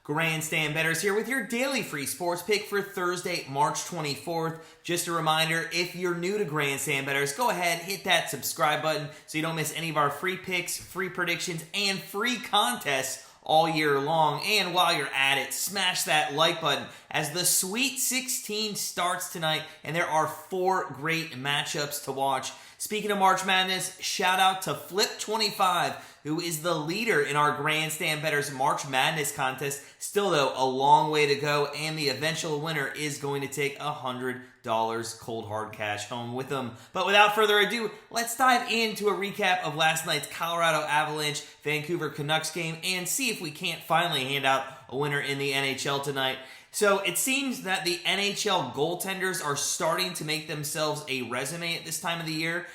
Grandstand Bettors here with your daily free sports pick for Thursday, March 24th. Just a reminder, if you're new to Grandstand Bettors, go ahead, hit that subscribe button so you don't miss any of our free picks, free predictions, and free contests all year long. And while you're at it, smash that like button as the Sweet 16 starts tonight, and there are 4 great matchups to watch. Speaking of March Madness, shout out to Flip25, who is the leader in our Grandstand Bettors March Madness contest. Still, though, a long way to go, and the eventual winner is going to take $100 cold hard cash home with them. But without further ado, let's dive into a recap of last night's Colorado Avalanche Vancouver Canucks game and see if we can't finally hand out a winner in the NHL tonight. So it seems that the NHL goaltenders are starting to make themselves a resume at this time of the year,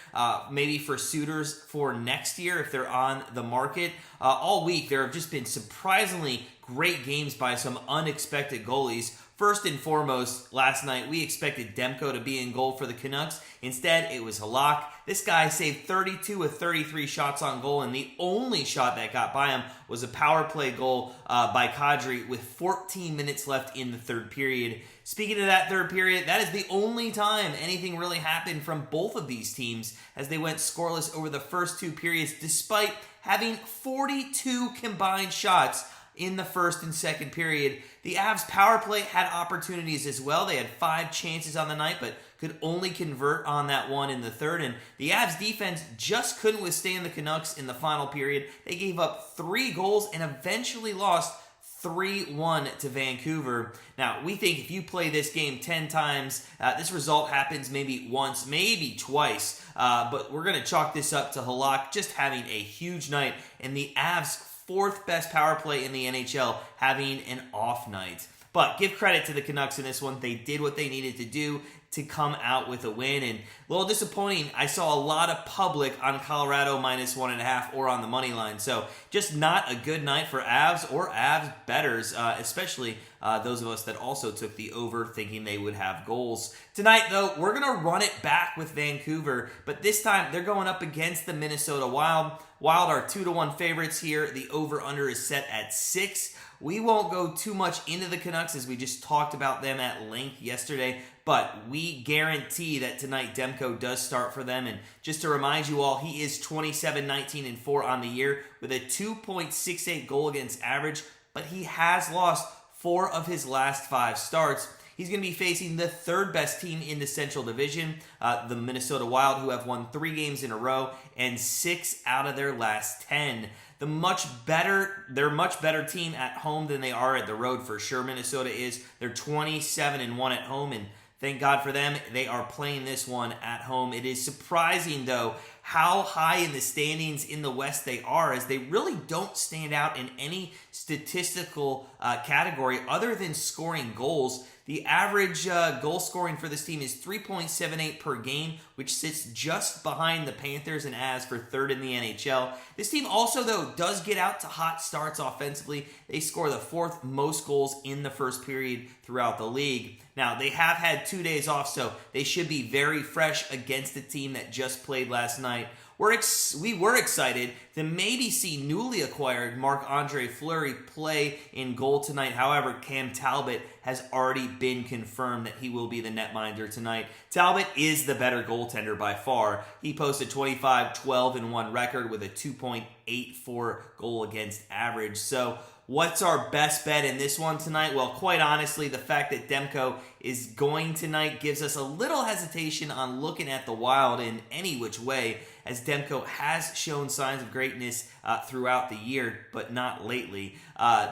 maybe for suitors for next year if they're on the market. All week there have just been surprisingly great games by some unexpected goalies. First and foremost, last night we expected Demko to be in goal for the Canucks. Instead, it was Halak. This guy saved 32 of 33 shots on goal, and the only shot that got by him was a power play goal by Kadri with 14 minutes left in the third period. Speaking of that third period, that is the only time anything really happened from both of these teams as they went scoreless over the first 2 periods despite having 42 combined shots in the first and second period. The Avs power play had opportunities as well. They had 5 chances on the night, but could only convert on that one in the third. And the Avs defense just couldn't withstand the Canucks in the final period. They gave up 3 goals and eventually lost 3-1 to Vancouver. Now, we think if you play this game 10 times, this result happens maybe once, maybe twice. But we're going to chalk this up to Halak just having a huge night, and the Avs' 4th best power play in the NHL having an off night. But give credit to the Canucks in this one. They did what they needed to do to come out with a win. And a little disappointing, I saw a lot of public on Colorado -1.5 or on the money line. So just not a good night for Avs or Avs bettors, especially those of us that also took the over thinking they would have goals. Tonight, though, we're going to run it back with Vancouver, but this time they're going up against the Minnesota Wild. Wild are 2-1 favorites here. The over-under is set at 6. We won't go too much into the Canucks as we just talked about them at length yesterday, but we guarantee that tonight Demko does start for them. And just to remind you all, he is 27-19-4 on the year with a 2.68 goal against average, but he has lost 4 of his last 5 starts. He's going to be facing the 3rd best team in the Central Division, the Minnesota Wild, who have won 3 games in a row and 6 out of their last 10. They're much better team at home than they are at the road for sure. Minnesota is. They're 27-1 at home, and thank God for them. They are playing this one at home. It is surprising, though, how high in the standings in the West they are, as they really don't stand out in any statistical category other than scoring goals. The average goal scoring for this team is 3.78 per game, which sits just behind the Panthers and Avs for 3rd in the NHL. This team also, though, does get out to hot starts offensively. They score the 4th most goals in the first period throughout the league. Now, they have had 2 days off, so they should be very fresh against the team that just played last night. We were excited to maybe see newly acquired Marc-Andre Fleury play in goal tonight. However, Cam Talbot has already been confirmed that he will be the netminder tonight. Talbot is the better goaltender by far. He posted 25-12-1 record with a 2.84 goal against average. So what's our best bet in this one tonight? Well, quite honestly, the fact that Demko is going tonight gives us a little hesitation on looking at the Wild in any which way, as Demko has shown signs of greatness throughout the year, but not lately.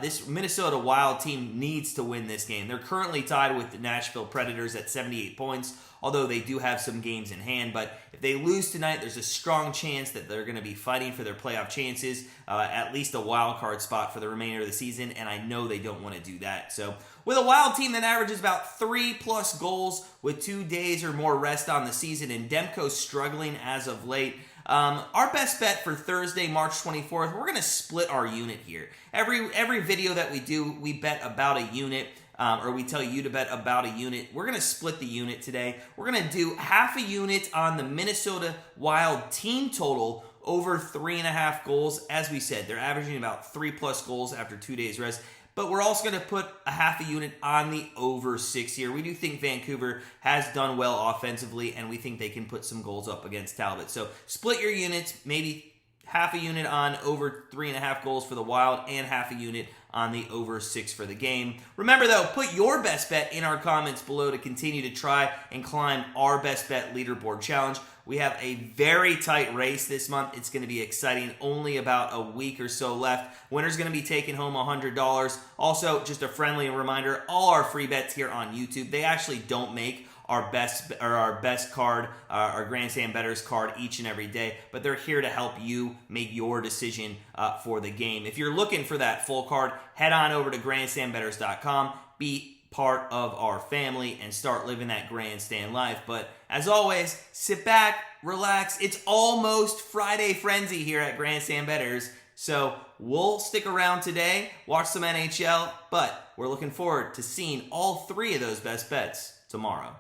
This Minnesota Wild team needs to win this game. They're currently tied with the Nashville Predators at 78 points, although they do have some games in hand. But if they lose tonight, there's a strong chance that they're going to be fighting for their playoff chances, at least a wild card spot for the remainder of the season, and I know they don't want to do that. So with a Wild team that averages about 3+ goals with 2 days or more rest on the season, and Demko struggling as of late, our best bet for Thursday, March 24th, we're going to split our unit here. Every video that we do, we bet about a unit, or we tell you to bet about a unit. We're going to split the unit today. We're going to do half a unit on the Minnesota Wild team total over 3.5 goals. As we said, they're averaging about 3+ goals after 2 days rest. but we're also going to put a half a unit on the over 6 here. We do think Vancouver has done well offensively, and we think they can put some goals up against Talbot. So split your units, maybe half a unit on over 3.5 goals for the Wild and half a unit on the over 6 for the game. Remember, though, put your best bet in our comments below to continue to try and climb our best bet leaderboard challenge. We have a very tight race this month. It's going to be exciting. Only about a week or so left. Winner's going to be taking home $100. Also, just a friendly reminder, all our free bets here on YouTube, they actually don't make our best card, our Grandstand Bettors card each and every day, but they're here to help you make your decision for the game. If you're looking for that full card, head on over to grandstandbettors.com, be part of our family, and start living that grandstand life. But as always, sit back, relax. It's almost Friday frenzy here at Grandstand Bettors, so we'll stick around today, watch some NHL, but we're looking forward to seeing all 3 of those best bets tomorrow.